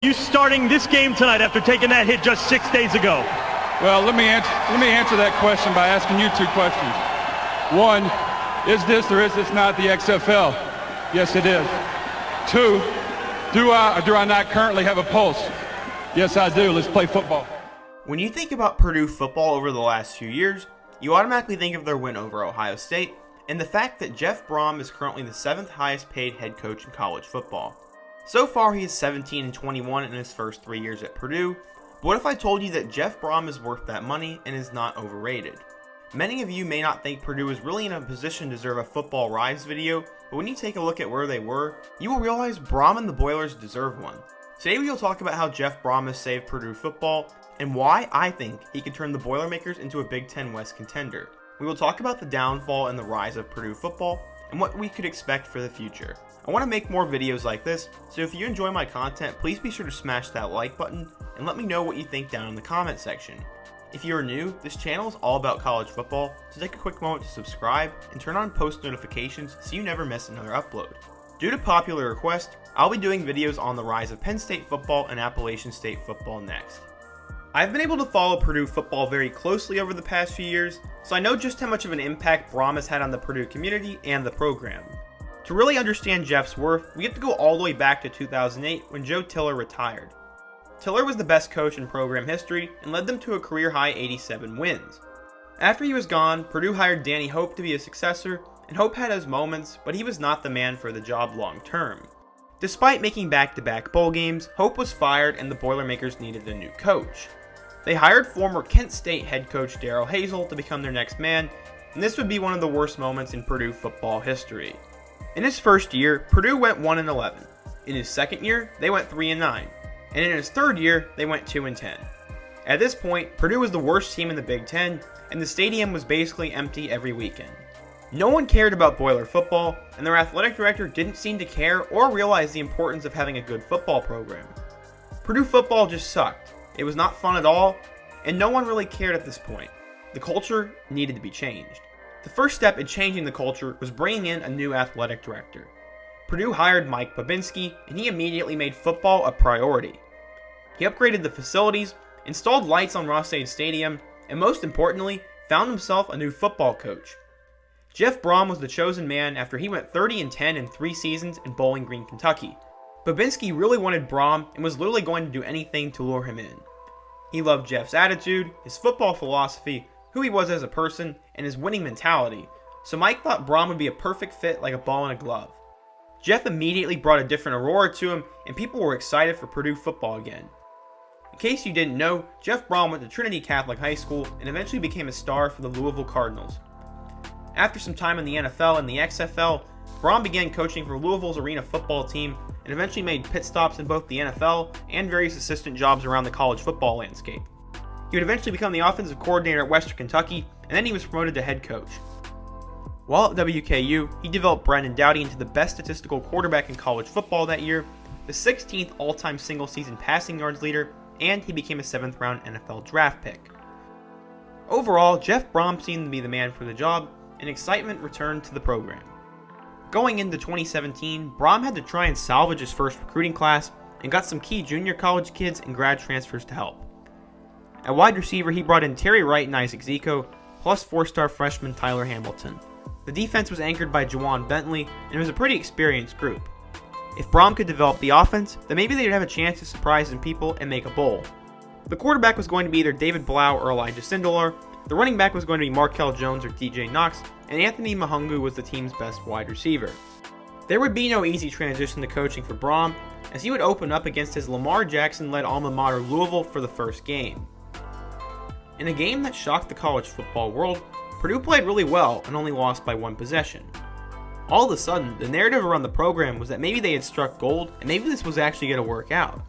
You starting this game tonight after taking that hit just 6 days ago? Well, let me answer that question by asking you two questions. One, is this or is this not the XFL? Yes, it is. Two, do I or do I not currently have a pulse? Yes, I do. Let's play football. When you think about Purdue football over the last few years, you automatically think of their win over Ohio State and the fact that Jeff Brohm is currently the 7th highest paid head coach in college football. So far, he is 17-21 in his first 3 years at Purdue, but what if I told you that Jeff Brohm is worth that money and is not overrated? Many of you may not think Purdue is really in a position to deserve a football rise video, but when you take a look at where they were, you will realize Brohm and the Boilers deserve one. Today we will talk about how Jeff Brohm has saved Purdue football, and why I think he can turn the Boilermakers into a Big Ten West contender. We will talk about the downfall and the rise of Purdue football, and what we could expect for the future. I want to make more videos like this, so if you enjoy my content, please be sure to smash that like button, and let me know what you think down in the comment section. If you are new, this channel is all about college football, so take a quick moment to subscribe, and turn on post notifications so you never miss another upload. Due to popular request, I'll be doing videos on the rise of Penn State football and Appalachian State football next. I've been able to follow Purdue football very closely over the past few years, so I know just how much of an impact Brohm has had on the Purdue community and the program. To really understand Jeff's worth, we have to go all the way back to 2008 when Joe Tiller retired. Tiller was the best coach in program history and led them to a career-high 87 wins. After he was gone, Purdue hired Danny Hope to be his successor, and Hope had his moments, but he was not the man for the job long-term. Despite making back-to-back bowl games, Hope was fired and the Boilermakers needed a new coach. They hired former Kent State head coach Darrell Hazell to become their next man, and this would be one of the worst moments in Purdue football history. In his first year, Purdue went 1-11. In his second year, they went 3-9. And in his third year, they went 2-10. At this point, Purdue was the worst team in the Big Ten, and the stadium was basically empty every weekend. No one cared about Boiler football, and their athletic director didn't seem to care or realize the importance of having a good football program. Purdue football just sucked. It was not fun at all, and no one really cared at this point. The culture needed to be changed. The first step in changing the culture was bringing in a new athletic director. Purdue hired Mike Babinski, and he immediately made football a priority. He upgraded the facilities, installed lights on Ross-Ade Stadium, and most importantly, found himself a new football coach. Jeff Brohm was the chosen man after he went 30-10 in 3 seasons in Bowling Green, Kentucky. Babinski really wanted Brohm and was literally going to do anything to lure him in. He loved Jeff's attitude, his football philosophy, who he was as a person, and his winning mentality, so Mike thought Brohm would be a perfect fit like a ball in a glove. Jeff immediately brought a different aurora to him, and people were excited for Purdue football again. In case you didn't know, Jeff Brohm went to Trinity Catholic High School and eventually became a star for the Louisville Cardinals. After some time in the NFL and the XFL, Brohm began coaching for Louisville's arena football team and eventually made pit stops in both the NFL and various assistant jobs around the college football landscape. He would eventually become the offensive coordinator at Western Kentucky, and then he was promoted to head coach. While at WKU, he developed Brandon Doughty into the best statistical quarterback in college football that year, the 16th all-time single-season passing yards leader, and he became a 7th-round NFL draft pick. Overall, Jeff Brohm seemed to be the man for the job, and excitement returned to the program. Going into 2017, Brohm had to try and salvage his first recruiting class, and got some key junior college kids and grad transfers to help. At wide receiver, he brought in Terry Wright and Isaac Zico, plus 4-star freshman Tyler Hamilton. The defense was anchored by Juwan Bentley, and it was a pretty experienced group. If Brohm could develop the offense, then maybe they'd have a chance to surprise some people and make a bowl. The quarterback was going to be either David Blau or Elijah Sindelar, the running back was going to be Markel Jones or DJ Knox, and Anthony Mahungu was the team's best wide receiver. There would be no easy transition to coaching for Brohm, as he would open up against his Lamar Jackson-led alma mater Louisville for the first game. In a game that shocked the college football world, Purdue played really well and only lost by 1 possession. All of a sudden, the narrative around the program was that maybe they had struck gold and maybe this was actually going to work out.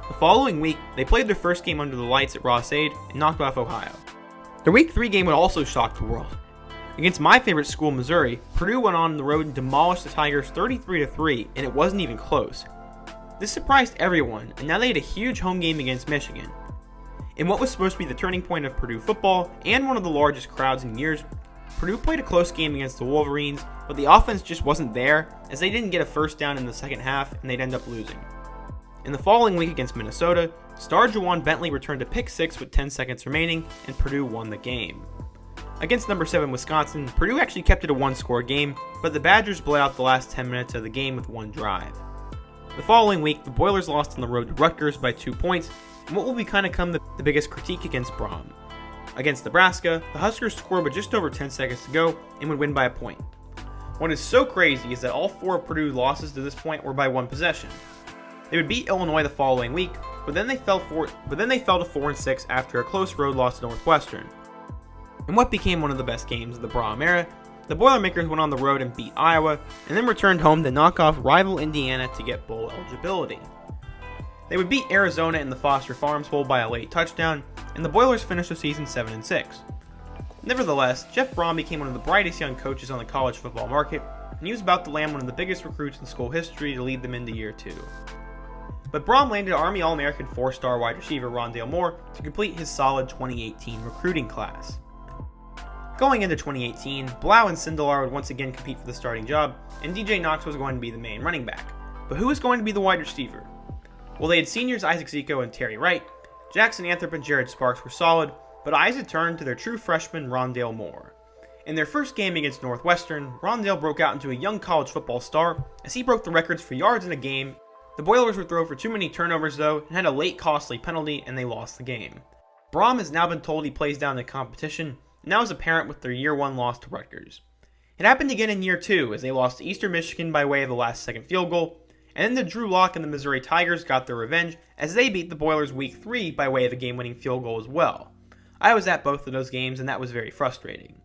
The following week, they played their first game under the lights at Ross-Ade and knocked off Ohio. Their Week 3 game would also shock the world. Against my favorite school, Missouri, Purdue went on the road and demolished the Tigers 33-3, and it wasn't even close. This surprised everyone, and now they had a huge home game against Michigan. In what was supposed to be the turning point of Purdue football, and one of the largest crowds in years, Purdue played a close game against the Wolverines, but the offense just wasn't there, as they didn't get a first down in the second half, and they'd end up losing. In the following week against Minnesota, star Juwan Bentley returned a pick 6 with 10 seconds remaining, and Purdue won the game. Against number 7 Wisconsin, Purdue actually kept it a one-score game, but the Badgers blew out the last 10 minutes of the game with one drive. The following week, the Boilers lost on the road to Rutgers by 2 points, and what will become the biggest critique against Brohm. Against Nebraska, the Huskers scored with just over 10 seconds to go and would win by a point. What is so crazy is that all 4 of Purdue's losses to this point were by one possession. They would beat Illinois the following week, but then they fell to 4-6 after a close road loss to Northwestern. In what became one of the best games of the Brohm era, the Boilermakers went on the road and beat Iowa, and then returned home to knock off rival Indiana to get bowl eligibility. They would beat Arizona in the Foster Farms Bowl by a late touchdown, and the Boilers finished the season 7-6. Nevertheless, Jeff Brohm became one of the brightest young coaches on the college football market, and he was about to land one of the biggest recruits in school history to lead them into year 2. But Brohm landed Army All-American 4-star wide receiver Rondale Moore to complete his solid 2018 recruiting class. Going into 2018, Blau and Sindelar would once again compete for the starting job, and DJ Knox was going to be the main running back. But who was going to be the wide receiver? Well, they had seniors Isaac Zico and Terry Wright, Jackson Anthrop and Jared Sparks were solid, but eyes had turned to their true freshman Rondale Moore. In their first game against Northwestern, Rondale broke out into a young college football star as he broke the records for yards in a game. The Boilers would throw for too many turnovers though, and had a late costly penalty, and they lost the game. Brohm has now been told he plays down the competition, and that was apparent with their year 1 loss to Rutgers. It happened again in year 2 as they lost to Eastern Michigan by way of the last-second field goal, and then the Drew Lock and the Missouri Tigers got their revenge as they beat the Boilers week 3 by way of a game-winning field goal as well. I was at both of those games, and that was very frustrating.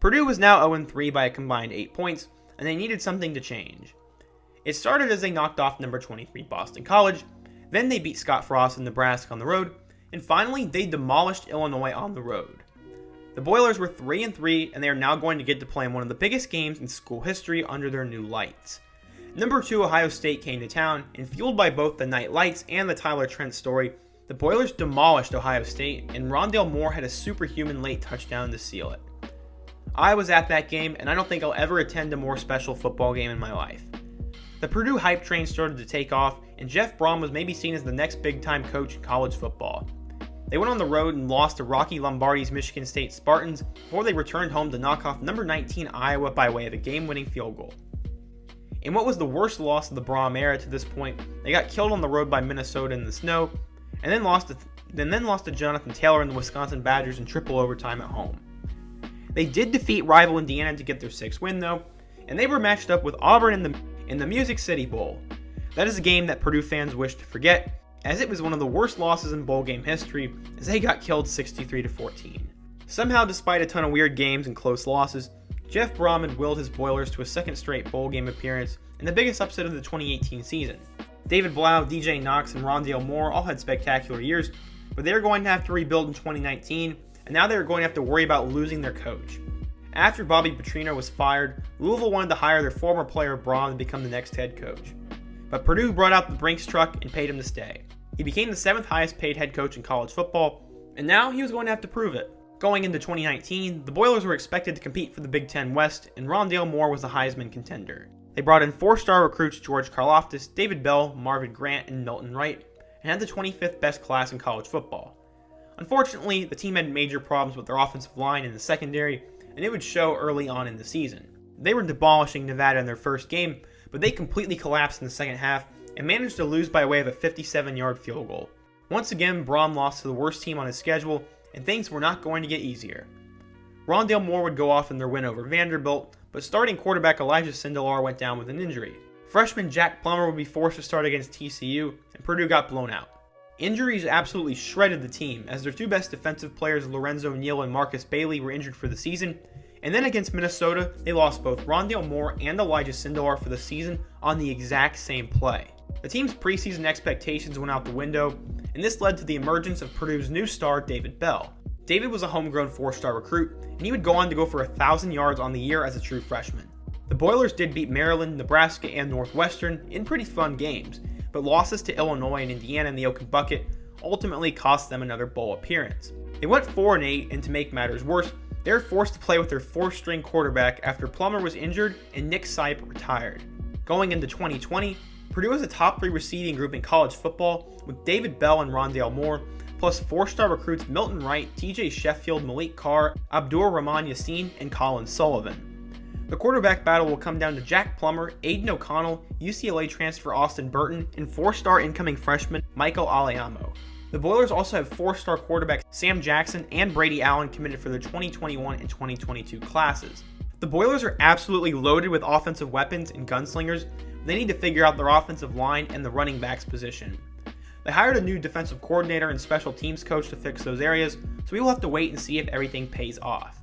Purdue was now 0-3 by a combined 8 points, and they needed something to change. It started as they knocked off number 23 Boston College, then they beat Scott Frost in Nebraska on the road, and finally they demolished Illinois on the road. The Boilers were 3-3, and they are now going to get to play in one of the biggest games in school history under their new lights. Number 2 Ohio State came to town, and fueled by both the night lights and the Tyler Trent story, the Boilers demolished Ohio State, and Rondale Moore had a superhuman late touchdown to seal it. I was at that game, and I don't think I'll ever attend a more special football game in my life. The Purdue hype train started to take off, and Jeff Brohm was maybe seen as the next big-time coach in college football. They went on the road and lost to Rocky Lombardi's Michigan State Spartans before they returned home to knock off number 19 Iowa by way of a game-winning field goal. In what was the worst loss of the Brohm era to this point, they got killed on the road by Minnesota in the snow, and then lost to Jonathan Taylor and the Wisconsin Badgers in triple overtime at home. They did defeat rival Indiana to get their 6th win though, and they were matched up with Auburn in the Music City Bowl. That is a game that Purdue fans wish to forget, as it was one of the worst losses in bowl game history as they got killed 63-14. Somehow, despite a ton of weird games and close losses, Jeff Brohm had willed his Boilers to a 2nd straight bowl game appearance and the biggest upset of the 2018 season. David Blau, DJ Knox, and Rondale Moore all had spectacular years, but they were going to have to rebuild in 2019, and now they were going to have to worry about losing their coach. After Bobby Petrino was fired, Louisville wanted to hire their former player Brohm to become the next head coach. But Purdue brought out the Brinks truck and paid him to stay. He became the 7th highest paid head coach in college football, and now he was going to have to prove it. Going into 2019, the Boilers were expected to compete for the Big Ten West, and Rondale Moore was a Heisman contender. They brought in 4-star recruits George Karlaftis, David Bell, Marvin Grant, and Milton Wright, and had the 25th best class in college football. Unfortunately, the team had major problems with their offensive line and the secondary, and it would show early on in the season. They were demolishing Nevada in their first game, but they completely collapsed in the second half and managed to lose by way of a 57-yard field goal. Once again, Brohm lost to the worst team on his schedule, and things were not going to get easier. Rondale Moore would go off in their win over Vanderbilt, but starting quarterback Elijah Sindelar went down with an injury. Freshman Jack Plummer would be forced to start against TCU, and Purdue got blown out. Injuries absolutely shredded the team, as their 2 best defensive players Lorenzo Neal and Marcus Bailey were injured for the season, and then against Minnesota, they lost both Rondale Moore and Elijah Sindelar for the season on the exact same play. The team's preseason expectations went out the window, and this led to the emergence of Purdue's new star David Bell. David was a homegrown 4-star recruit, and he would go on to go for 1,000 yards on the year as a true freshman. The Boilers did beat Maryland, Nebraska, and Northwestern in pretty fun games, but losses to Illinois and Indiana in the Oaken Bucket ultimately cost them another bowl appearance. They went 4-8, and to make matters worse, they were forced to play with their 4th-string quarterback after Plummer was injured and Nick Sipe retired. Going into 2020, Purdue has a top 3 receiving group in college football with David Bell and Rondale Moore, plus 4-star recruits Milton Wright, TJ Sheffield, Malik Carr, Abdur Rahman Yassin, and Colin Sullivan. The quarterback battle will come down to Jack Plummer, Aiden O'Connell, UCLA transfer Austin Burton, and 4-star incoming freshman Michael Aliamo. The Boilers also have 4-star quarterbacks Sam Jackson and Brady Allen committed for their 2021 and 2022 classes. The Boilers are absolutely loaded with offensive weapons and gunslingers. They need to figure out their offensive line and the running backs position. They hired a new defensive coordinator and special teams coach to fix those areas, so we will have to wait and see if everything pays off.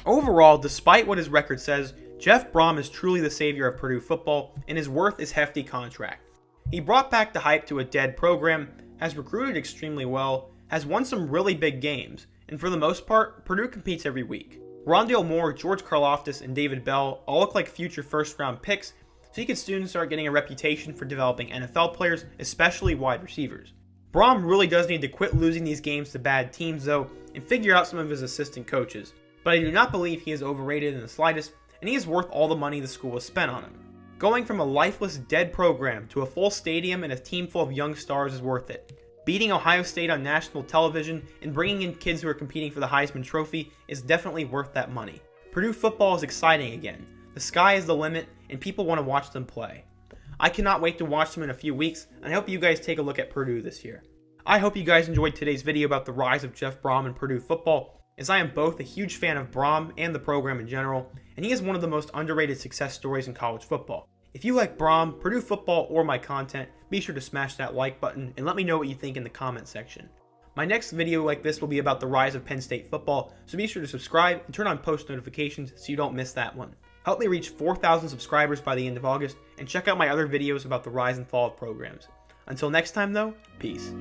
Overall, despite what his record says, Jeff Brohm is truly the savior of Purdue football and is worth his hefty contract. He brought back the hype to a dead program, has recruited extremely well, has won some really big games, and for the most part, Purdue competes every week. Rondale Moore, George Karlaftis, and David Bell all look like future first-round picks, so he could soon start getting a reputation for developing NFL players, especially wide receivers. Brohm really does need to quit losing these games to bad teams though, and figure out some of his assistant coaches. But I do not believe he is overrated in the slightest, and he is worth all the money the school has spent on him. Going from a lifeless, dead program to a full stadium and a team full of young stars is worth it. Beating Ohio State on national television and bringing in kids who are competing for the Heisman Trophy is definitely worth that money. Purdue football is exciting again. The sky is the limit, and people want to watch them play. I cannot wait to watch them in a few weeks, and I hope you guys take a look at Purdue this year. I hope you guys enjoyed today's video about the rise of Jeff Brohm and Purdue football, as I am both a huge fan of Brohm and the program in general, and he is one of the most underrated success stories in college football. If you like Brohm, Purdue football, or my content, be sure to smash that like button and let me know what you think in the comment section. My next video like this will be about the rise of Penn State football, so be sure to subscribe and turn on post notifications so you don't miss that one. Help me reach 4,000 subscribers by the end of August, and check out my other videos about the rise and fall of programs. Until next time though, peace.